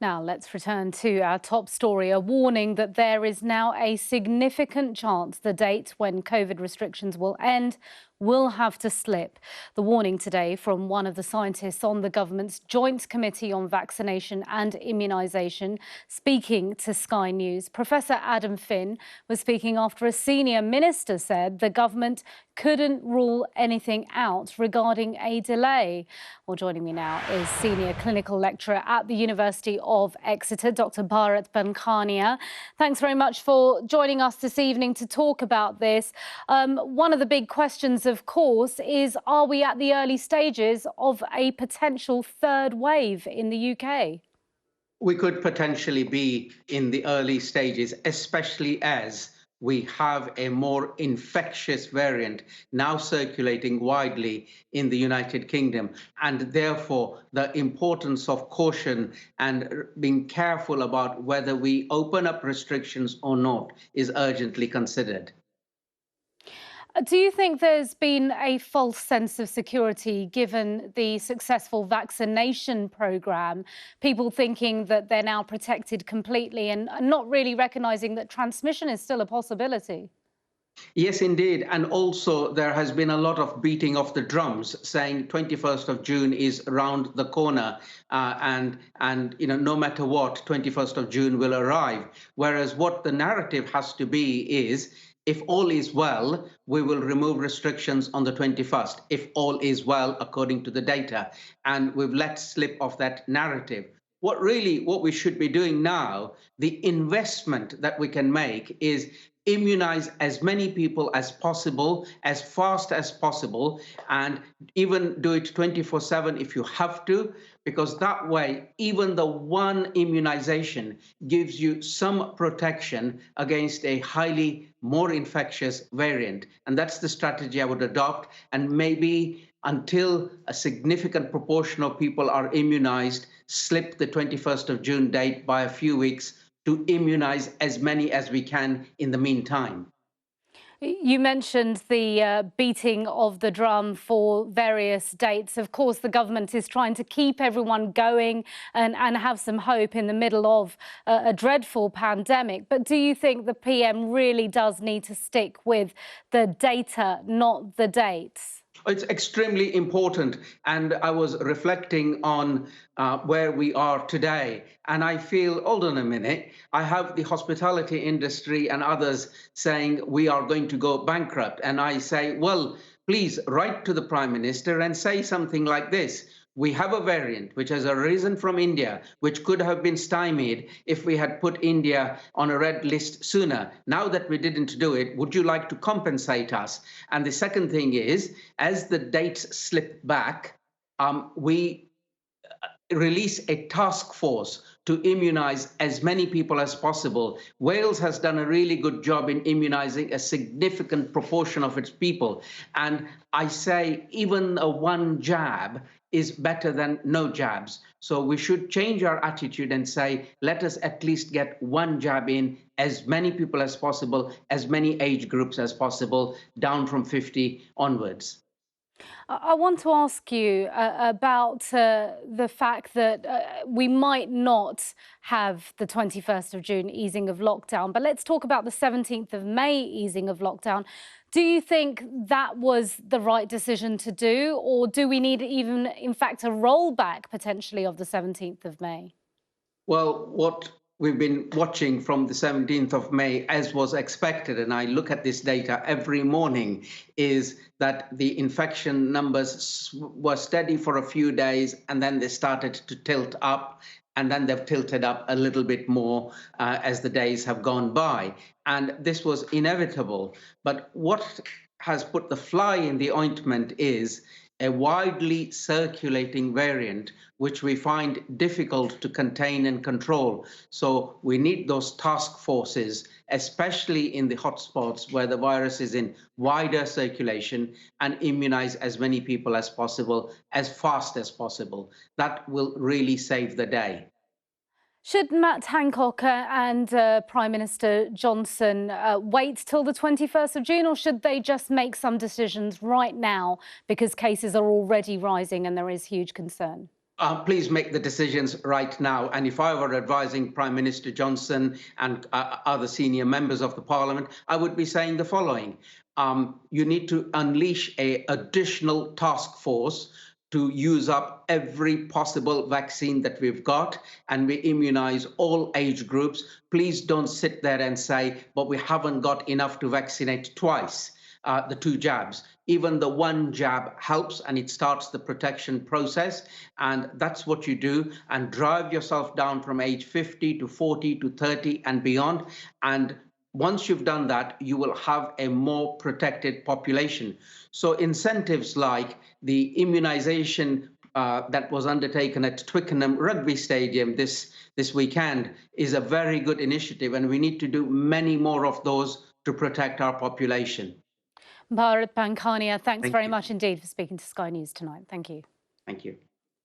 Now, let's return to our top story, a warning that there is now a significant chance the date when COVID restrictions will end will have to slip. The warning today from one of the scientists on the government's Joint Committee on Vaccination and Immunisation, speaking to Sky News. Professor Adam Finn was speaking after a senior minister said the government couldn't rule anything out regarding a delay. Well, joining me now is senior clinical lecturer at the University of Exeter, Dr. Bharat Bankhania. Thanks very much for joining us this evening to talk about this. One of the big questions, of course, is are we at the early stages of a potential third wave in the UK? We could potentially be in the early stages, especially as we have a more infectious variant now circulating widely in the United Kingdom. And therefore, the importance of caution and being careful about whether we open up restrictions or not is urgently considered. Do you think there's been a false sense of security given the successful vaccination programme? People thinking that they're now protected completely and not really recognising that transmission is still a possibility? Yes, indeed. And also there has been a lot of beating of the drums saying 21st of June is around the corner and no matter what, 21st of June will arrive. Whereas what the narrative has to be is if all is well, we will remove restrictions on the 21st, if all is well, according to the data. And we've let slip of that narrative. What we should be doing now, the investment that we can make is immunize as many people as possible, as fast as possible, and even do it 24/7 if you have to, because that way, even the one immunization gives you some protection against a highly more infectious variant. And that's the strategy I would adopt. And maybe until a significant proportion of people are immunized, slip the 21st of June date by a few weeks to immunize as many as we can in the meantime. You mentioned the beating of the drum for various dates. Of course, the government is trying to keep everyone going and have some hope in the middle of a dreadful pandemic. But do you think the PM really does need to stick with the data, not the dates? It's extremely important. And I was reflecting on where we are today. And I feel, hold on a minute, I have the hospitality industry and others saying we are going to go bankrupt. And I say, well, please write to the Prime Minister and say something like this. We have a variant which has arisen from India, which could have been stymied if we had put India on a red list sooner. Now that we didn't do it, would you like to compensate us? And the second thing is, as the dates slip back, we release a task force to immunize as many people as possible. Wales has done a really good job in immunizing a significant proportion of its people. And I say even a one jab is better than no jabs. So we should change our attitude and say, let us at least get one jab in, as many people as possible, as many age groups as possible, down from 50 onwards. I want to ask you about the fact that we might not have the 21st of June easing of lockdown, but let's talk about the 17th of May easing of lockdown. Do you think that was the right decision to do, or do we need even, in fact, a rollback potentially of the 17th of May? Well, what we've been watching from the 17th of May, as was expected, and I look at this data every morning, is that the infection numbers were steady for a few days, and then they started to tilt up, and then they've tilted up a little bit more as the days have gone by. And this was inevitable. But what has put the fly in the ointment is a widely circulating variant, which we find difficult to contain and control. So we need those task forces, especially in the hotspots where the virus is in wider circulation, and immunize as many people as possible, as fast as possible. That will really save the day. Should Matt Hancock and Prime Minister Johnson wait till the 21st of June, or should they just make some decisions right now because cases are already rising and there is huge concern? Please make the decisions right now. And if I were advising Prime Minister Johnson and other senior members of the Parliament, I would be saying the following. You need to unleash an additional task force to use up every possible vaccine that we've got, and we immunize all age groups. Please don't sit there and say, but we haven't got enough to vaccinate twice. The two jabs. Even the one jab helps, and it starts the protection process. And that's what you do, and drive yourself down from age 50 to 40 to 30 and beyond. And once you've done that, you will have a more protected population. So incentives like the immunization that was undertaken at Twickenham Rugby Stadium this weekend is a very good initiative, and we need to do many more of those to protect our population. Bharat Pankhania, thanks Thank very you. much indeed for speaking to Sky News tonight. Thank you. Thank you.